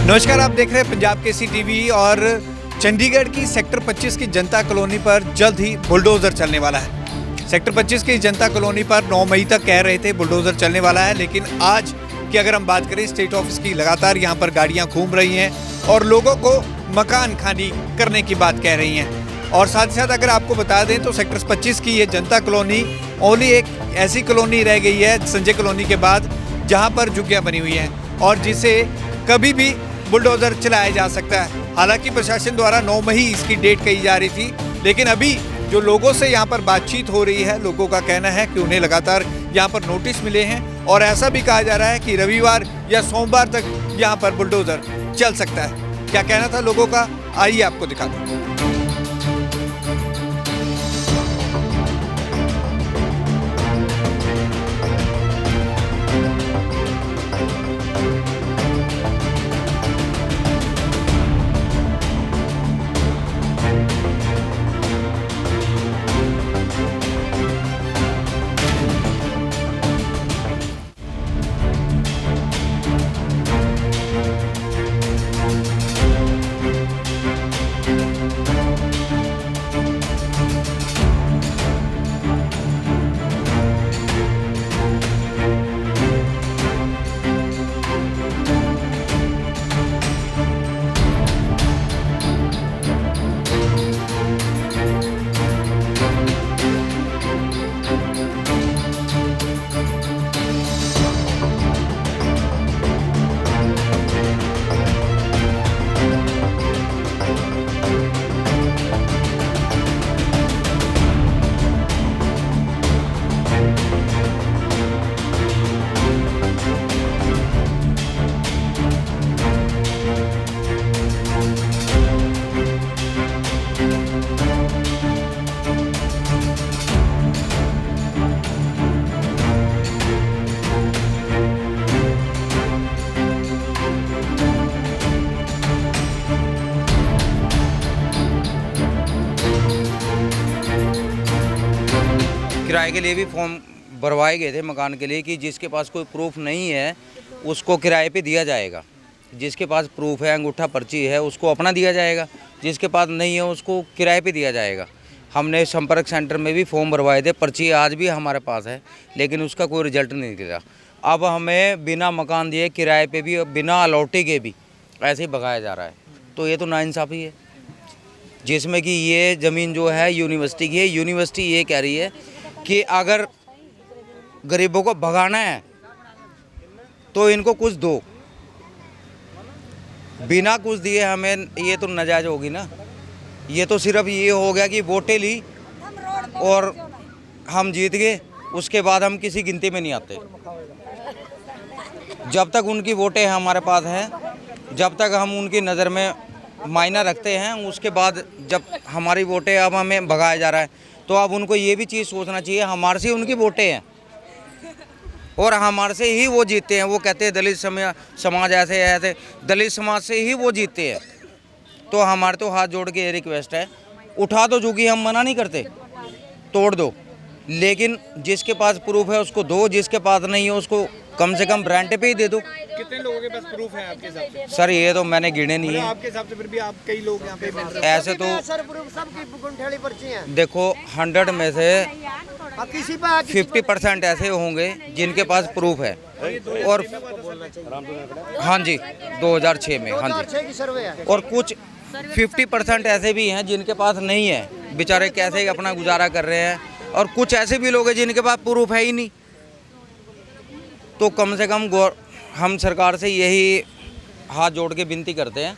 नमस्कार, आप देख रहे हैं पंजाब केसरी टीवी। और चंडीगढ़ की सेक्टर 25 की जनता कॉलोनी पर जल्द ही बुलडोज़र चलने वाला है। सेक्टर 25 की जनता कॉलोनी पर 9 मई तक कह रहे थे बुलडोज़र चलने वाला है, लेकिन आज की अगर हम बात करें, स्टेट ऑफिस की लगातार यहाँ पर गाड़ियाँ घूम रही हैं और लोगों को मकान खाली करने की बात कह रही हैं। और साथ ही साथ अगर आपको बता दें तो सेक्टर 25 की ये जनता कॉलोनी ओनली एक ऐसी कॉलोनी रह गई है संजय कॉलोनी के बाद जहाँ पर झुग्गियाँ बनी हुई हैं और जिसे कभी भी बुलडोज़र चलाया जा सकता है। हालांकि प्रशासन द्वारा 9 मई इसकी डेट कही जा रही थी, लेकिन अभी जो लोगों से यहाँ पर बातचीत हो रही है, लोगों का कहना है कि उन्हें लगातार यहाँ पर नोटिस मिले हैं और ऐसा भी कहा जा रहा है कि रविवार या सोमवार तक यहाँ पर बुलडोज़र चल सकता है। क्या कहना था लोगों का, आइए आपको दिखाते हैं। किराए के लिए भी फॉर्म भरवाए गए थे मकान के लिए कि जिसके पास कोई प्रूफ नहीं है उसको किराए पे दिया जाएगा। जिसके पास प्रूफ है, अंगूठा पर्ची है, उसको अपना दिया जाएगा। जिसके पास नहीं है उसको किराए पे दिया जाएगा। हमने संपर्क सेंटर में भी फॉर्म भरवाए थे, पर्ची आज भी हमारे पास है, लेकिन उसका कोई रिजल्ट नहीं निकला। अब हमें बिना मकान दिए किराए पे भी, बिना अलॉटी के भी ऐसे ही भगाया जा रहा है। तो ये तो नाइंसाफ़ी है, जिसमें कि ये ज़मीन जो है यूनिवर्सिटी की है। यूनिवर्सिटी ये कह रही है कि अगर गरीबों को भगाना है तो इनको कुछ दो, बिना कुछ दिए हमें, ये तो नाजायज होगी ना। ये तो सिर्फ ये हो गया कि वोटें ली और हम जीत गए, उसके बाद हम किसी गिनती में नहीं आते। जब तक उनकी वोटें हमारे पास हैं, जब तक हम उनकी नज़र में मायना रखते हैं, उसके बाद जब हमारी वोटें, अब हमें भगाया जा रहा है, तो अब उनको ये भी चीज़ सोचना चाहिए, हमारे से उनकी वोटें हैं और हमारे से ही वो जीतते हैं। वो कहते हैं दलित समाज ऐसे ऐसे, दलित समाज से ही वो जीतते हैं। तो हमारे तो हाथ जोड़ के ये रिक्वेस्ट है, उठा दो, जो कि हम मना नहीं करते, तोड़ दो, लेकिन जिसके पास प्रूफ है उसको दो, जिसके पास नहीं है उसको कम से कम रेंट पे ही दे दो। कितने लोगों के पास प्रूफ है आपके हिसाब से? सर ये तो मैंने गिने नहीं है आपके हिसाब से, फिर भी आप कई लोग यहाँ पे ऐसे तो सर प्रूफ सबकी गुंठेली पर्ची हैं। देखो 100 में से किसी पर 50% ऐसे होंगे जिनके पास प्रूफ है। और हाँ जी, 2006 में, हाँ जी। की सर्वे है। और कुछ 50% ऐसे भी हैं जिनके पास नहीं है, बेचारे कैसे अपना गुजारा कर रहे हैं। और कुछ ऐसे भी लोग हैं जिनके पास प्रूफ है ही नहीं। तो कम से कम हम सरकार से यही हाथ जोड़ के विनती करते हैं,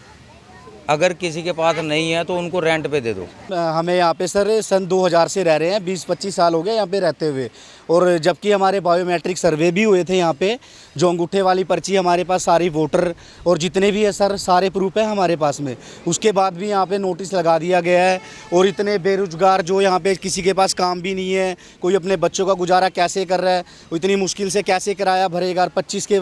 अगर किसी के पास नहीं है तो उनको रेंट पे दे दो। हमें यहाँ पे सर सन 2000 से रह रहे हैं, 20-25 साल हो गए यहाँ पे रहते हुए। और जबकि हमारे बायोमेट्रिक सर्वे भी हुए थे यहाँ पे, जो अंगूठे वाली पर्ची हमारे पास सारी वोटर और जितने भी है सर सारे प्रूफ है हमारे पास में। उसके बाद भी यहाँ पे नोटिस लगा दिया गया है। और इतने बेरोजगार जो यहाँ पे किसी के पास काम भी नहीं है, कोई अपने बच्चों का गुजारा कैसे कर रहा है, इतनी मुश्किल से कैसे किराया भरेगा। 25 के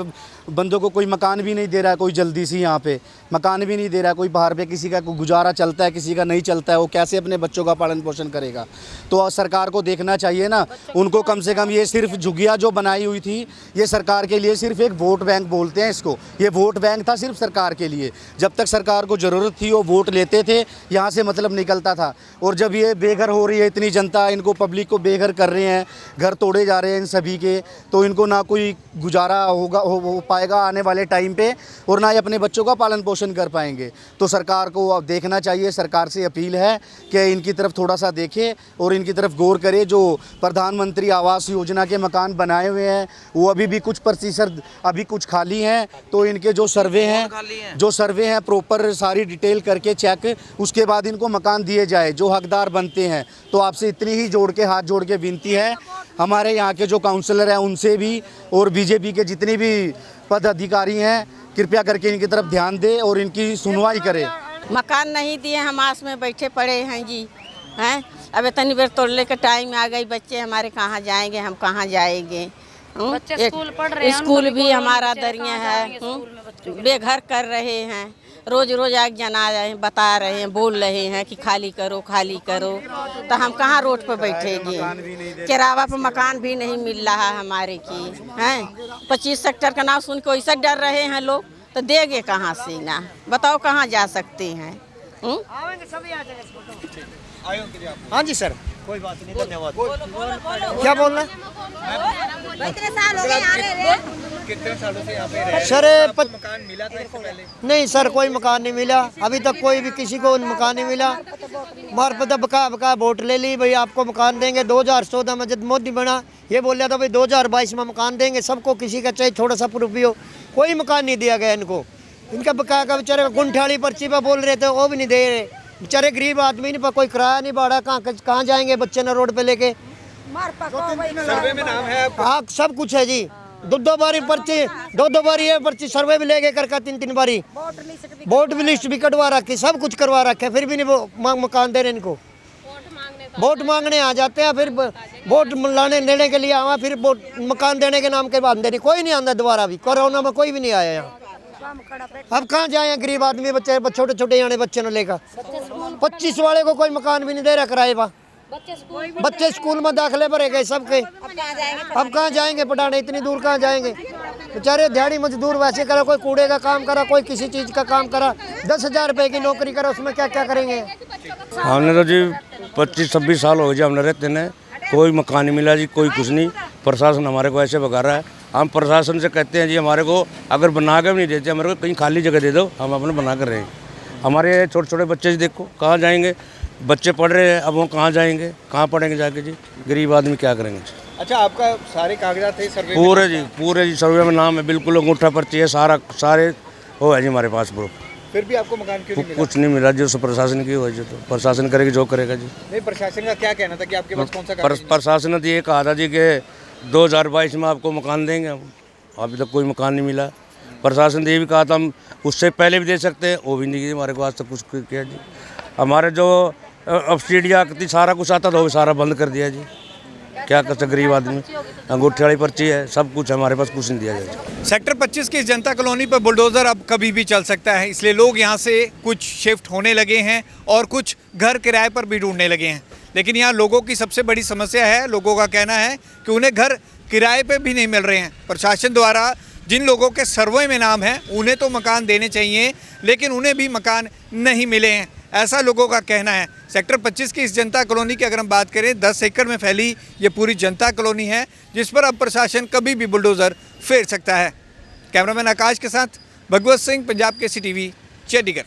बंदों को कोई मकान भी नहीं दे रहा है, कोई जल्दी से यहाँ पे मकान भी नहीं दे रहा है, कोई बाहर पे किसी का गुजारा चलता है, किसी का नहीं चलता है, वो कैसे अपने बच्चों का पालन पोषण करेगा। तो सरकार को देखना चाहिए ना, उनको कम से कम ये सिर्फ झुग्गियाँ जो बनाई हुई थी ये सरकार के लिए सिर्फ एक वोट बैंक बोलते हैं इसको, ये वोट बैंक था सिर्फ सरकार के लिए। जब तक सरकार को ज़रूरत थी वो वोट लेते थे, यहाँ से मतलब निकलता था। और जब ये बेघर हो रही है इतनी जनता, इनको पब्लिक को बेघर कर रहे हैं, घर तोड़े जा रहे हैं इन सभी के, तो इनको ना कोई गुजारा होगा हो पाएगा आने वाले टाइम पे, और ना ही अपने बच्चों का पालन पोषण कर पाएंगे। तो सरकार को अब देखना चाहिए, सरकार से अपील है कि इनकी तरफ थोड़ा सा देखे और इनकी तरफ गौर करे। जो प्रधानमंत्री आवास योजना के मकान बनाए हुए हैं वो अभी भी कुछ प्रतिशत अभी कुछ खाली हैं, तो इनके जो सर्वे हैं प्रॉपर सारी डिटेल करके चेक, उसके बाद इनको मकान दिए जाए जो हकदार बनते हैं। तो आपसे इतनी ही हाथ जोड़ के विनती है, हमारे यहाँ के जो काउंसलर हैं उनसे भी और बीजेपी के जितने भी पद अधिकारी हैं, कृपया करके इनकी तरफ ध्यान दें और इनकी सुनवाई करें। मकान नहीं दिए, हम आस में बैठे पड़े हैं जी, हैं अब इतनी बेर तोड़ने का टाइम आ गई, बच्चे हमारे कहाँ जाएंगे, हम कहाँ जाएंगे। स्कूल पढ़ रहे हैं, स्कूल भी हमारा दरिया है, बेघर कर रहे हैं, रोज रोज आग जना रहे हैं, बता रहे हैं, बोल रहे हैं कि खाली करो खाली करो, तो हम कहाँ रोड पर बैठेंगे। किराया पर मकान भी नहीं मिल रहा हमारे की, हैं 25 सेक्टर का नाम सुन के ऐसा डर रहे हैं लोग, तो देंगे कहाँ से ना, बताओ कहाँ जा सकते हैं। हाँ जी सर, कोई बात नहीं, धन्यवाद। क्या बोलना है? कितने साल हो गए यहाँ रह रहे? कितने सालों से यहाँ पे रह रहे हैं? सर मकान मिला था इससे पहले? नहीं सर, कोई मकान नहीं मिला अभी तक, कोई भी किसी को मकान नहीं मिला। हमारे पता बका वोट ले ली भाई, आपको मकान देंगे। 2014 में जब मोदी बना ये बोल रहा था भाई 2022 में मकान देंगे सबको, किसी का चाहे थोड़ा सा प्रूफ भी हो, कोई मकान नहीं दिया गया इनको। इनका बकाया का बेचारे गुंठाली पर्ची पर बोल रहे थे, वो भी नहीं दे रहे बेचारे गरीब आदमी। नहीं कोई किराया नहीं बाड़ा, कहाँ जाएंगे बच्चे ना रोड पे लेके। सर्वे में नाम है आपका? हाँ सब कुछ है जी, दो बारी पर्ची, दो बारी है पर्ची, सर्वे भी लेके करके 3 बारी, वोट भी लिस्ट भी कटवा रखी, सब कुछ करवा रखे, फिर भी नहीं वो मकान दे रहे इनको। वोट मांगने आ जाते हैं, फिर वोट लाने लेने के लिए आवा, फिर वोट मकान देने के नाम के बाद देने कोई नहीं आंदा दोबारा भी। कोरोना में कोई भी नहीं आया यहाँ। अब कहाँ जाए गरीब आदमी, बच्चे छोटे छोटे आने बच्चे न लेकर। 25 वाले को कोई मकान भी नहीं दे रहा किराए पर। बच्चे स्कूल में दाखिले भरे गए सबके, अब कहाँ जाएंगे पढ़ाने, इतनी दूर कहाँ जाएंगे बेचारे। दिहाड़ी मजदूर वैसे करा, कोई कूड़े का काम करा, कोई किसी चीज़ का काम करा, 10,000 रुपये की नौकरी करा, उसमें क्या क्या करेंगे। हमने तो जी 25-26 साल हो गए हमने रहते हैं, कोई मकान नहीं मिला जी, कोई कुछ नहीं। प्रशासन हमारे को ऐसे भगा रहा है। हम प्रशासन से कहते हैं जी हमारे को अगर बना के भी नहीं देते, हमारे को कहीं खाली जगह दे दो, हम अपने बना कर रहेंगे। हमारे छोटे छोटे बच्चे जी देखो कहाँ जाएंगे, बच्चे पढ़ रहे हैं, अब वो कहाँ जाएंगे, कहाँ पढ़ेंगे जाके जी, गरीब आदमी क्या करेंगे। अच्छा, आपका सारे कागजात थे सर्वे? पूरे जी सर्वे में नाम है, बिल्कुल अंगूठा पर्ची है, सारे वो है जी हमारे पास प्रूफ। फिर भी आपको मकान क्यों नहीं मिला? कुछ नहीं मिला जी, उस प्रशासन की हो जी, तो प्रशासन करेगी जो करेगा जी। नहीं, प्रशासन का क्या कहना था कि आपके पास कौन सा प्रशासन ने ये कहा था जी कि 2022 में आपको मकान देंगे, हम अभी तक कोई मकान नहीं मिला। प्रशासन ने ये भी कहा था हम उससे पहले भी दे सकते हैं, वो भी नहीं हमारे को आज तक कुछ किया जी। हमारे जो सब्सिडियाँ सारा कुछ आता था वो सारा बंद कर दिया जी, क्या कर सकते गरीब आदमी। अंगूठे वाली पर्ची है, सब कुछ हमारे पास, कुछ नहीं दिया जाए। सेक्टर 25 की जनता कॉलोनी पर बुलडोज़र अब कभी भी चल सकता है, इसलिए लोग यहाँ से कुछ शिफ्ट होने लगे हैं और कुछ घर किराए पर भी ढूंढने लगे हैं। लेकिन यहाँ लोगों की सबसे बड़ी समस्या है, लोगों का कहना है कि उन्हें घर किराए पे भी नहीं मिल रहे हैं। प्रशासन द्वारा जिन लोगों के सर्वे में नाम है उन्हें तो मकान देने चाहिए, लेकिन उन्हें भी मकान नहीं मिले हैं, ऐसा लोगों का कहना है। सेक्टर 25 की इस जनता कॉलोनी की अगर हम बात करें, 10 एकड़ में फैली ये पूरी जनता कॉलोनी है, जिस पर अब प्रशासन कभी भी बुलडोज़र फेर सकता है। कैमरामैन आकाश के साथ भगवत सिंह, पंजाब केसरी टीवी, चंडीगढ़।